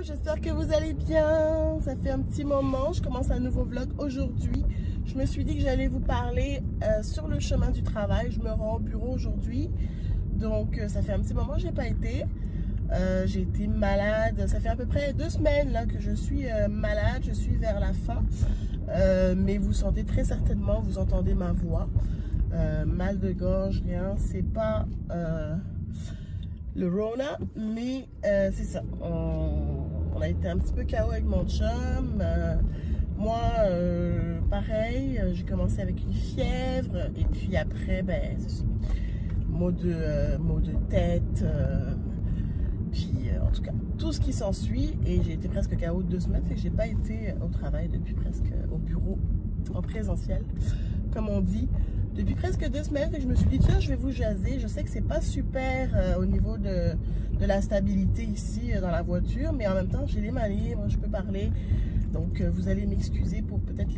j'espère que vous allez bien. Ça fait un petit moment, je commence un nouveau vlog aujourd'hui. Je me suis dit que j'allais vous parler sur le chemin du travail. Je me rends au bureau aujourd'hui, donc ça fait un petit moment que je n'ai pas été. J'ai été malade, ça fait à peu près 2 semaines là, que je suis malade, je suis vers la fin. Mais vous sentez très certainement, vous entendez ma voix. Mal de gorge, rien, c'est pas le Rona, mais c'est ça. On a été un petit peu KO avec mon chum. Moi, pareil, j'ai commencé avec une fièvre et puis après, ben, maux de tête, puis en tout cas, tout ce qui s'ensuit. Et j'ai été presque KO 2 semaines, fait que j'ai pas été au travail depuis presque au bureau en présentiel, comme on dit. Depuis presque 2 semaines, je me suis dit, tiens, je vais vous jaser. Je sais que c'est pas super au niveau de la stabilité ici dans la voiture, mais en même temps, j'ai les mains libres, je peux parler. Donc, vous allez m'excuser pour peut-être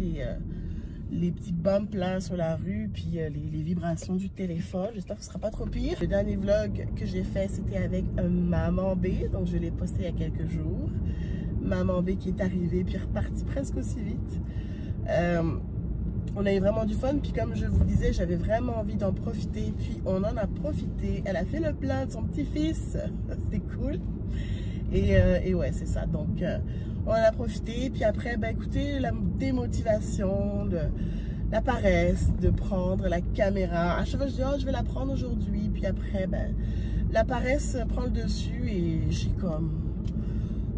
les petits bumps là sur la rue, puis les vibrations du téléphone. J'espère que ce sera pas trop pire. Le dernier vlog que j'ai fait, c'était avec Maman B, donc je l'ai posté il y a quelques jours. Maman B qui est arrivée, puis repartie presque aussi vite. On a eu vraiment du fun, puis comme je vous disais, j'avais vraiment envie d'en profiter, puis on en a profité. Elle a fait le plein de son petit-fils, c'était cool. Et ouais, c'est ça, donc on en a profité, puis après, ben écoutez, la démotivation, la paresse de prendre la caméra. À chaque fois, je dis, oh, je vais la prendre aujourd'hui, puis après, ben, la paresse prend le dessus, et j'ai comme,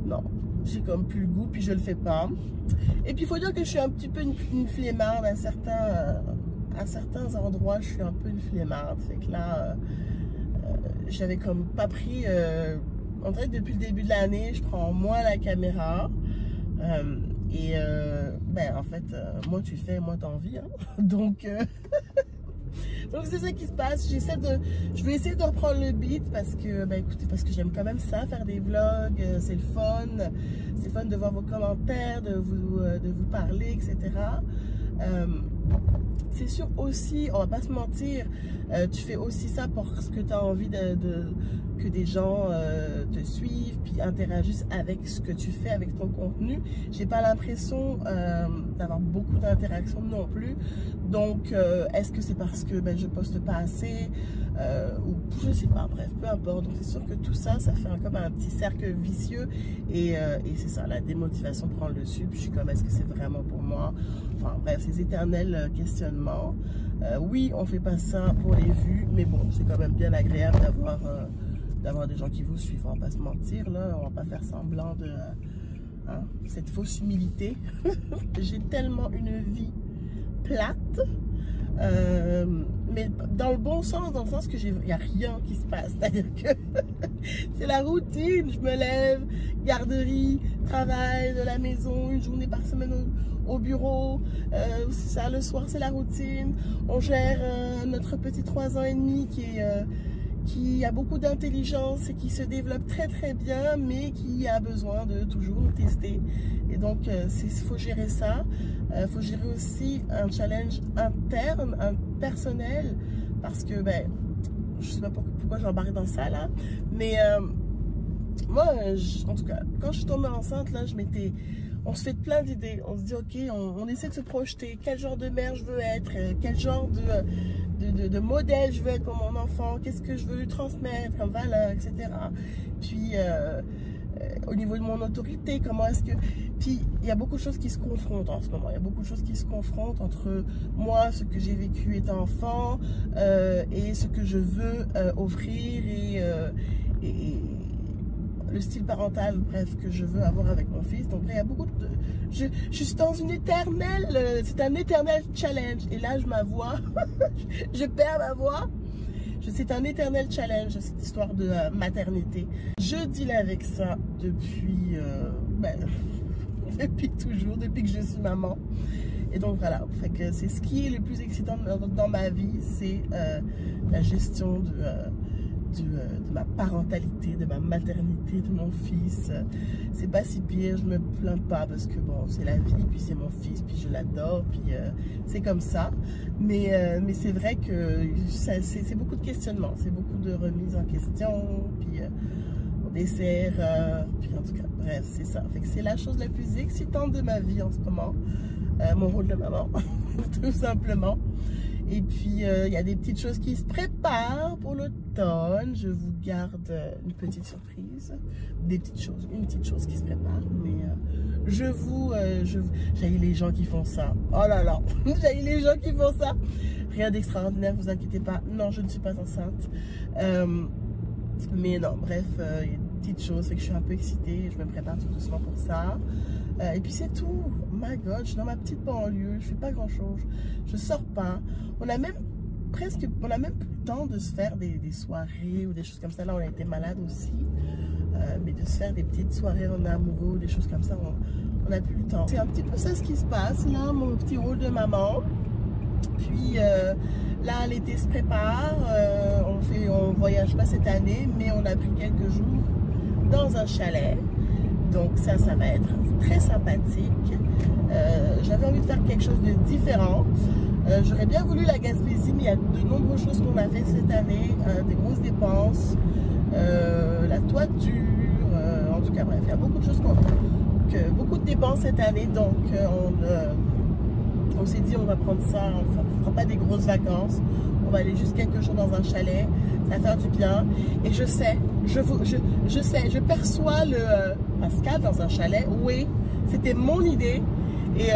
non, j'ai comme plus le goût, puis je le fais pas. Et puis il faut dire que je suis un petit peu une flemmarde à certains endroits, je suis un peu une flemmarde. Fait que là, j'avais comme pas pris, en fait depuis le début de l'année, je prends moins la caméra. Ben en fait, moi tu fais, moi t'as envie, hein? Donc c'est ça qui se passe. Je vais essayer de reprendre le beat parce que, ben écoutez, parce que j'aime quand même ça, faire des vlogs, c'est le fun. C'est fun de voir vos commentaires, de vous parler, etc. C'est sûr aussi, on va pas se mentir, tu fais aussi ça parce que tu as envie que des gens te suivent puis interagissent avec ce que tu fais, avec ton contenu. J'ai pas l'impression d'avoir beaucoup d'interactions non plus. Donc, est-ce que c'est parce que ben, je poste pas assez ou je sais pas, bref, peu importe. Donc, c'est sûr que tout ça, ça fait comme un petit cercle vicieux et c'est ça, la démotivation prend le dessus. Puis je suis comme, est-ce que c'est vraiment pour moi? Enfin, bref, ces éternels questionnements. Oui, on fait pas ça pour les vues, mais bon, c'est quand même bien agréable d'avoir des gens qui vous suivent. On va pas se mentir, là, on va pas faire semblant de cette fausse humilité. J'ai tellement une vie plate, mais dans le bon sens, dans le sens que il n'y a rien qui se passe, c'est-à-dire que c'est la routine. Je me lève, garderie, travail de la maison, une journée par semaine au bureau, c'est ça, le soir c'est la routine. On gère notre petit 3 ans et demi qui a beaucoup d'intelligence et qui se développe très très bien, mais qui a besoin de toujours nous tester. Et donc, il faut gérer ça. Il faut gérer aussi un challenge interne, personnel, parce que, ben, je sais pas pourquoi j'embarque dans ça, là, mais moi, en tout cas, quand je suis tombée enceinte, là, on se fait plein d'idées. On se dit, ok, on essaie de se projeter. Quel genre de mère je veux être? Quel genre de modèle je veux être pour mon enfant? Qu'est-ce que je veux lui transmettre comme valeur, etc. Puis, au niveau de mon autorité, comment est-ce que... Puis, il y a beaucoup de choses qui se confrontent en ce moment. Il y a beaucoup de choses qui se confrontent entre moi, ce que j'ai vécu étant enfant, et ce que je veux offrir et le style parental, bref, que je veux avoir avec mon fils. Donc là, il y a beaucoup de... Je suis dans une éternelle... c'est un éternel challenge. Et là, ma voix, je perds ma voix. C'est un éternel challenge, cette histoire de maternité. Je deal avec ça depuis... depuis toujours, depuis que je suis maman. Et donc voilà, fait que c'est ce qui est le plus excitant dans ma vie, c'est la gestion de ma parentalité, de ma maternité, de mon fils. C'est pas si pire, je me plains pas parce que bon, c'est la vie, puis c'est mon fils, puis je l'adore, puis c'est comme ça. Mais c'est vrai que c'est beaucoup de questionnements, c'est beaucoup de remises en question, puis des erreurs, puis en tout cas, bref. bref, c'est ça. Fait que c'est la chose la plus excitante de ma vie en ce moment. Mon rôle de maman, tout simplement. Et puis, il y a des petites choses qui se préparent pour l'automne. Je vous garde une petite surprise. Des petites choses, une petite chose qui se prépare. Mais j'haïs les gens qui font ça. Oh là là, j'haïs les gens qui font ça. Rien d'extraordinaire, vous inquiétez pas. Non, je ne suis pas enceinte. Mais non, bref, il y a des petites choses. Fait que je suis un peu excitée. Je me prépare tout doucement pour ça. Et puis c'est tout. Oh my God, je suis dans ma petite banlieue, je fais pas grand chose, je sors pas. On a même plus le temps de se faire des soirées ou des choses comme ça. Là, on a été malade aussi, mais de se faire des petites soirées en amoureux, des choses comme ça, on n'a plus le temps. C'est un petit peu ça ce qui se passe là, mon petit rôle de maman. Puis là, l'été se prépare. On voyage pas cette année, mais on a pris quelques jours dans un chalet. Donc ça va être très sympathique. J'avais envie de faire quelque chose de différent. J'aurais bien voulu la Gaspésie, mais il y a de nombreuses choses qu'on a fait cette année. Des grosses dépenses, la toiture, en tout cas bref, il y a beaucoup de choses beaucoup de dépenses cette année. Donc on s'est dit on va prendre ça, on ne fera pas des grosses vacances. On va aller juste quelques jours dans un chalet, ça va faire du bien. Et je sais, je perçois le Pascal dans un chalet. Oui, c'était mon idée. Et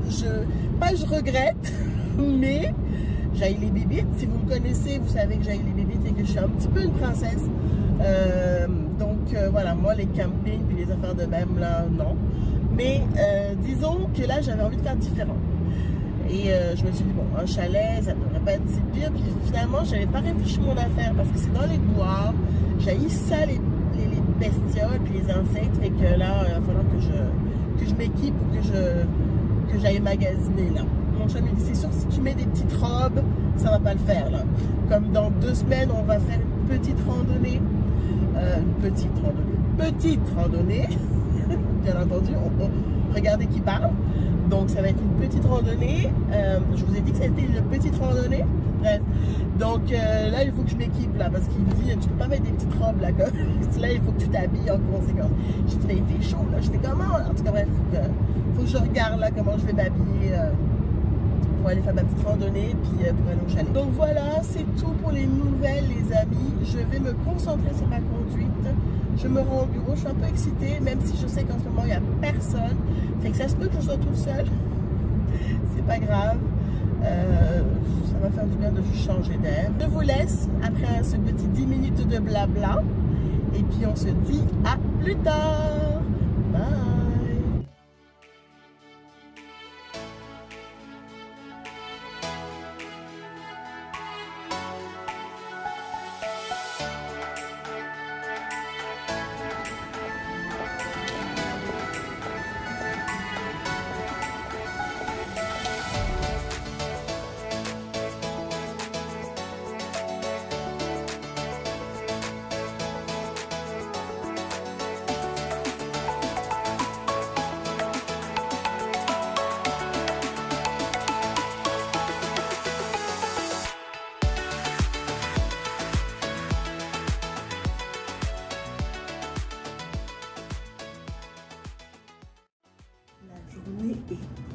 je regrette, mais j'haïs les bébites. Si vous me connaissez, vous savez que j'haïs les bébites et que je suis un petit peu une princesse. Donc voilà, moi les campings puis les affaires de même là, non. Mais disons que là, j'avais envie de faire différent. Et je me suis dit, bon, un chalet, ça ne devrait pas être si pire. Puis finalement, je n'avais pas réfléchi mon affaire parce que c'est dans les bois. J'haïs ça, les bestioles et les insectes. Fait que là, il va falloir que je m'équipe ou que j'aille magasiner là. Mon chum me dit, c'est sûr, si tu mets des petites robes, ça va pas le faire là. Comme dans 2 semaines, on va faire une petite randonnée. Petite randonnée. Bien entendu, regardez qui parle. Donc ça va être une petite randonnée. Je vous ai dit que c'était une petite randonnée. Bref. Donc là, il faut que je m'équipe là parce qu'il me dit tu peux pas mettre des petites robes là. Là, il faut que tu t'habilles en conséquence. J'ai dit mais il fait chaud là. J'étais comment là? En tout cas bref, faut que je regarde là comment je vais m'habiller pour aller faire ma petite randonnée puis pour aller au chalet. Donc voilà, c'est tout pour les nouvelles les amis. Je vais me concentrer sur ma conduite. Je me rends au bureau, je suis un peu excitée, même si je sais qu'en ce moment il n'y a personne. Fait que ça se peut que je sois toute seule. C'est pas grave. Ça va faire du bien de juste changer d'air. Je vous laisse après ce petit 10 minutes de blabla. Et puis on se dit à plus tard. Bye.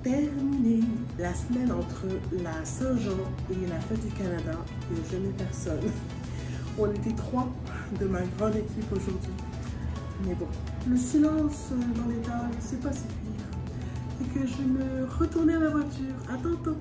Terminé la semaine entre la Saint-Jean et la Fête du Canada. Et je n'ai personne. On était 3 de ma grande équipe aujourd'hui. Mais bon, le silence dans l'état, c'est pas si pire. Et que je vais me retourner à ma voiture. À tantôt.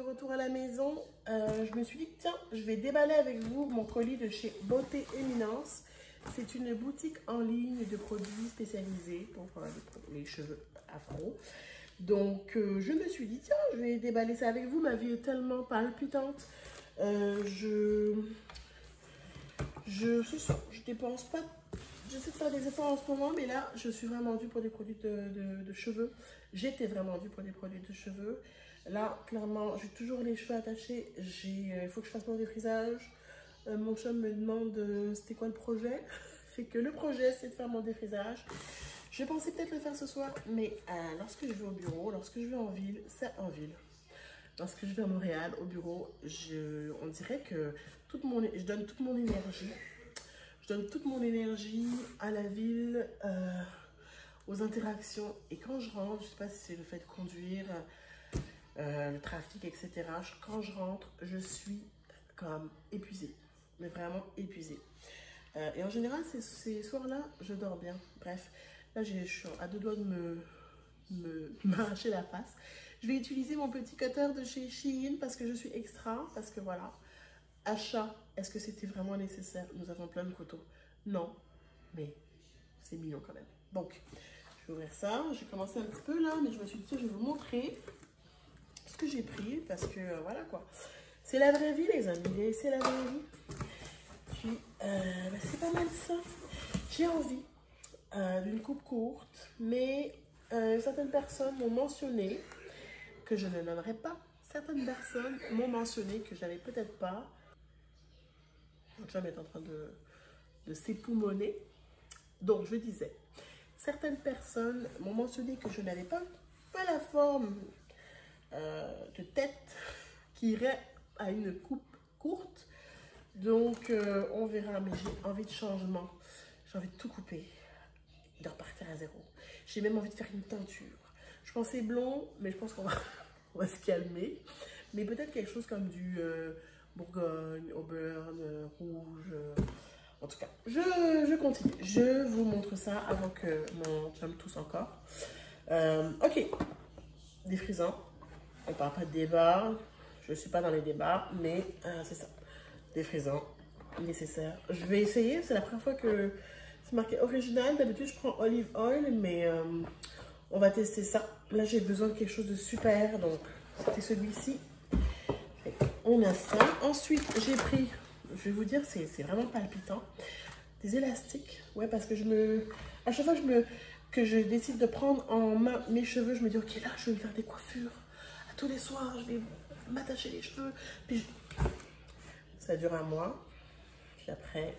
Retour à la maison, je me suis dit tiens, je vais déballer avec vous mon colis de chez Beauté Éminence. C'est une boutique en ligne de produits spécialisés pour les cheveux afro. Donc je me suis dit tiens, je vais déballer ça avec vous. Ma vie est tellement palpitante. Je dépense pas. J'essaie de faire des efforts en ce moment, mais là, je suis vraiment due pour des produits de cheveux. J'étais vraiment due pour des produits de cheveux. Là, clairement, j'ai toujours les cheveux attachés. Il faut que je fasse mon défrisage. Mon chum me demande c'était quoi le projet. Fait que le projet, c'est de faire mon défrisage. Je pensais peut-être le faire ce soir, mais lorsque je vais au bureau, lorsque je vais en ville, c'est en ville. Lorsque je vais à Montréal, au bureau, on dirait que je donne toute mon énergie. Je donne toute mon énergie à la ville, aux interactions. Et quand je rentre, je ne sais pas si c'est le fait de conduire, le trafic, etc. Quand je rentre, je suis comme épuisée. Mais vraiment épuisée. Et en général, ces soirs-là, je dors bien. Bref, là, je suis à deux doigts de m'arracher la face. Je vais utiliser mon petit cutter de chez Shein parce que je suis extra. Parce que voilà, achat, est-ce que c'était vraiment nécessaire? Nous avons plein de couteaux. Non, mais c'est mignon quand même. Donc, je vais ouvrir ça. J'ai commencé un petit peu là, mais je me suis dit, je vais vous montrer ce que j'ai pris. Parce que voilà quoi. C'est la vraie vie, les amis. C'est la vraie vie. Puis, c'est pas mal ça. J'ai envie d'une coupe courte, mais certaines personnes m'ont mentionné que je ne nommerai pas. Certaines personnes m'ont mentionné que je n'avais peut-être pas. Mon chum est en train de s'époumoner. Donc, je disais, certaines personnes m'ont mentionné que je n'avais pas la forme de tête qui irait à une coupe courte. Donc, on verra, mais j'ai envie de changement. J'ai envie de tout couper, de repartir à zéro. J'ai même envie de faire une teinture. Je pensais blond, mais je pense qu'on va se calmer. Mais peut-être quelque chose comme du Bourgogne, Auburn, rouge. En tout cas, je continue. Je vous montre ça avant que mon chum tousse encore. Ok, défrisant. On ne parle pas de débat. Je ne suis pas dans les débats, mais c'est ça. Défrisant, nécessaire. Je vais essayer, c'est la première fois que c'est marqué original. D'habitude, je prends olive oil, mais on va tester ça. Là, j'ai besoin de quelque chose de super, donc c'était celui-ci. On a ça. Ensuite, j'ai pris, je vais vous dire, c'est vraiment palpitant, des élastiques. Ouais, parce que à chaque fois que je décide de prendre en main mes cheveux, je me dis, ok, là, je vais me faire des coiffures. À tous les soirs, je vais m'attacher les cheveux. Puis ça dure un mois, puis après,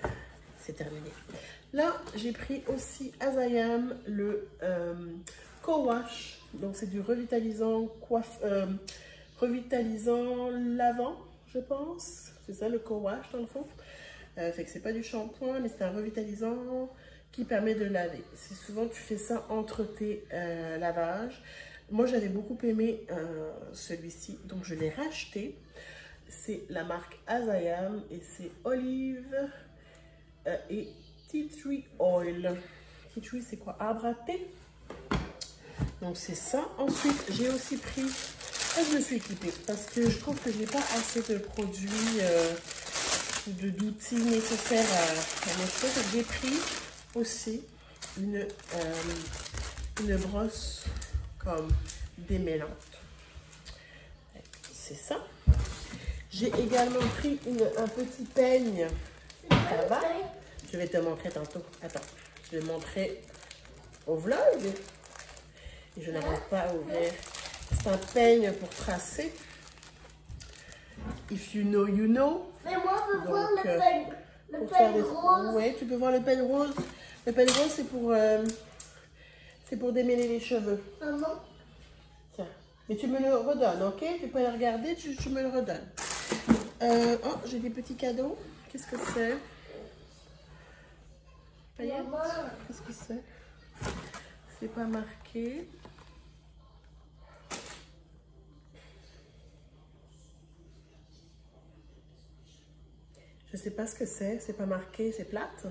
c'est terminé. Là, j'ai pris aussi Azayam, le co-wash. Donc, c'est du revitalisant revitalisant lavant, je pense. C'est ça, le co-wash, dans le fond. Fait que c'est pas du shampoing, mais c'est un revitalisant qui permet de laver. C'est souvent, tu fais ça entre tes lavages. Moi, j'avais beaucoup aimé celui-ci, donc je l'ai racheté. C'est la marque Azayam et c'est olive et tea tree oil. Tea tree, c'est quoi? Arbre à thé. Donc, c'est ça. Ensuite, j'ai aussi pris... je me suis équipée parce que je trouve que je n'ai pas assez de produits d'outils nécessaires à mes cheveux. J'ai pris aussi une brosse comme démêlante. C'est ça. J'ai également pris un petit peigne là-bas. Je vais te montrer tantôt. Attends, je vais montrer au vlog. Et je n'arrive pas à ouvrir. C'est un peigne pour tracer. If you know, you know. Mais moi, je veux voir le peigne. Le peigne rose. Oui, tu peux voir le peigne rose. Le peigne rose, c'est pour démêler les cheveux. Maman. Tiens. Mais tu me le redonnes, ok? Tu peux le regarder, tu me le redonnes. Oh, j'ai des petits cadeaux. Qu'est-ce que c'est? Qu'est-ce que c'est? C'est pas marqué. Je sais pas ce que c'est pas marqué, c'est plate.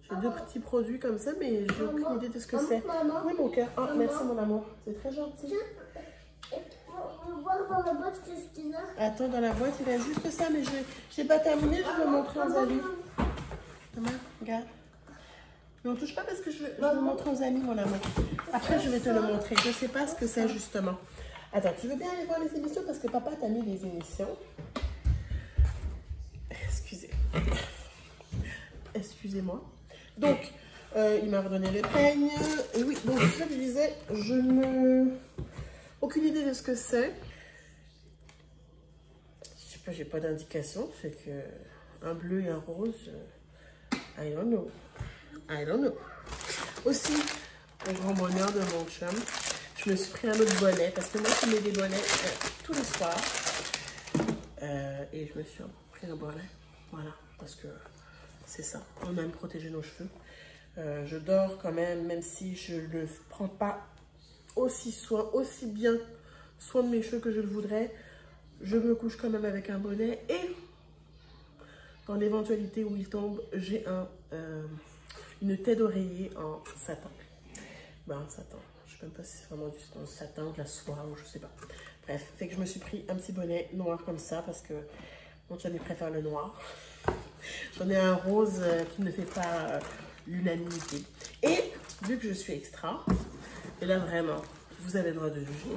J'ai deux petits produits comme ça, mais j'ai aucune idée de ce que c'est. Oui, mon cœur. Oh, merci, mon amour. C'est très gentil. On va voir dans la boîte qu'est-ce qu'il a. Attends, dans la boîte, il y a juste ça, mais je n'ai pas terminé. Je vais le montrer aux amis. Maman, regarde. Mais on touche pas parce que je veux le montrer aux amis, mon amour. Après, je vais te le montrer. Je ne sais pas ce que c'est, justement. Attends, tu veux bien aller voir les émissions parce que papa t'a mis les émissions. Excusez-moi. Donc, il m'a redonné le peigne. Et oui, donc ça, je disais, je n'ai aucune idée de ce que c'est. Je sais pas, j'ai pas d'indication. Fait que un bleu et un rose. I don't know. I don't know. Aussi, au grand bonheur de mon chum, je me suis pris un autre bonnet parce que moi, je mets des bonnets tous les soirs. Et je me suis pris un bonnet. Voilà, parce que c'est ça. On aime protéger nos cheveux. Je dors quand même si je ne prends pas aussi bien soin de mes cheveux que je le voudrais. Je me couche quand même avec un bonnet. Et dans l'éventualité où il tombe, j'ai une tête d'oreiller en satin. Ben, en satin. Je ne sais même pas si c'est vraiment du satin ou de la soie ou je sais pas. Bref, fait que je me suis pris un petit bonnet noir comme ça parce que mon chum préfère le noir. J'en ai un rose qui ne fait pas l'unanimité. Et vu que je suis extra, et là vraiment, vous avez le droit de juger,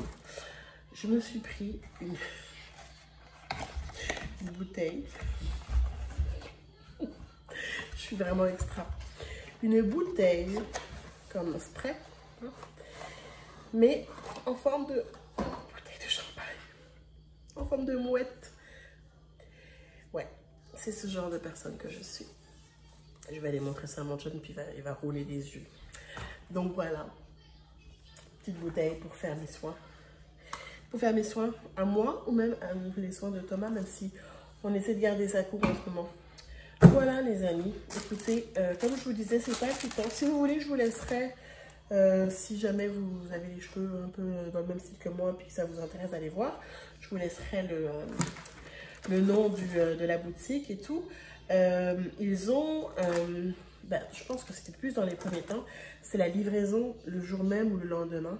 je me suis pris une bouteille. Je suis vraiment extra. Une bouteille comme spray, mais en forme de bouteille de champagne, en forme de mouette. Ouais, c'est ce genre de personne que je suis. Je vais aller montrer ça à mon chum, puis il va rouler des yeux. Donc voilà, petite bouteille pour faire mes soins. Pour faire mes soins à moi ou même à les soins de Thomas, même si on essaie de garder ça court en ce moment. Voilà les amis, écoutez, comme je vous disais, c'est pas excitant. Si vous voulez, je vous laisserai, si jamais vous avez les cheveux un peu dans le même style que moi, puis que ça vous intéresse d'aller voir, je vous laisserai le nom de la boutique et tout. Ils ont, je pense que c'était plus dans les premiers temps, c'est la livraison le jour même ou le lendemain.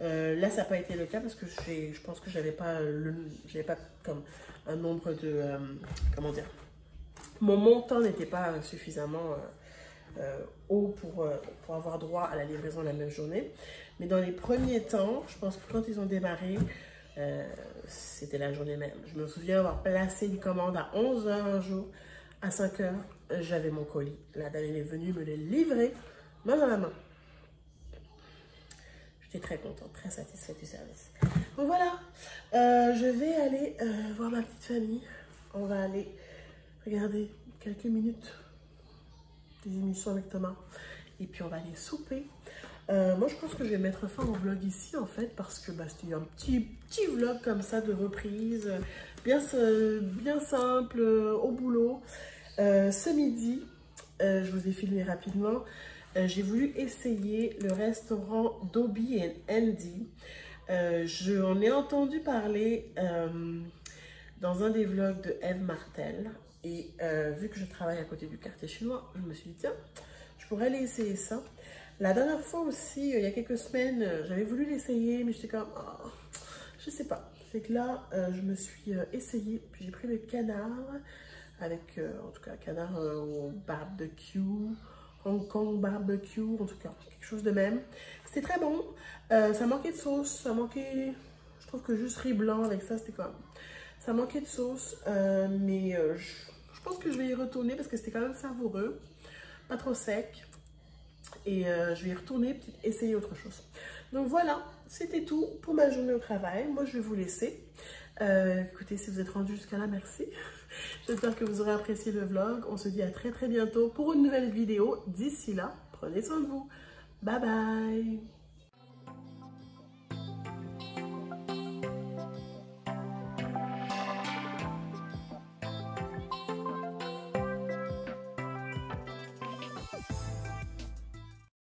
Là, ça n'a pas été le cas parce que je pense que j'avais pas comme un nombre de, comment dire, mon montant n'était pas suffisamment haut pour avoir droit à la livraison la même journée. Mais dans les premiers temps, je pense que quand ils ont démarré, c'était la journée même. Je me souviens avoir placé une commande à 11 h un jour. À 5 h, j'avais mon colis. La dame est venue me le livrer main dans la main. J'étais très contente, très satisfaite du service. Donc voilà, je vais aller voir ma petite famille. On va aller regarder quelques minutes des émissions avec Thomas. Et puis on va aller souper. Moi je pense que je vais mettre fin au vlog ici en fait parce que c'était un petit vlog comme ça de reprise, bien simple, au boulot. Ce midi, je vous ai filmé rapidement, j'ai voulu essayer le restaurant Dobby & Andy. J'en ai entendu parler dans un des vlogs de Eve Martel. Et vu que je travaille à côté du quartier chinois, je me suis dit, tiens, je pourrais aller essayer ça. La dernière fois aussi, il y a quelques semaines, j'avais voulu l'essayer, mais j'étais comme, oh, je sais pas. Fait que là, je me suis essayée, puis j'ai pris le canard, avec, en tout cas, canard au barbecue, Hong Kong barbecue, en tout cas, quelque chose de même. C'était très bon, ça manquait de sauce, ça manquait, je trouve que juste riz blanc avec ça, c'était comme, ça manquait de sauce, mais je pense que je vais y retourner parce que c'était quand même savoureux, pas trop sec. Et je vais y retourner, peut-être essayer autre chose. Donc voilà, c'était tout pour ma journée au travail. Moi, je vais vous laisser. Écoutez, si vous êtes rendu jusqu'à là, merci. J'espère que vous aurez apprécié le vlog. On se dit à très bientôt pour une nouvelle vidéo. D'ici là, prenez soin de vous. Bye bye.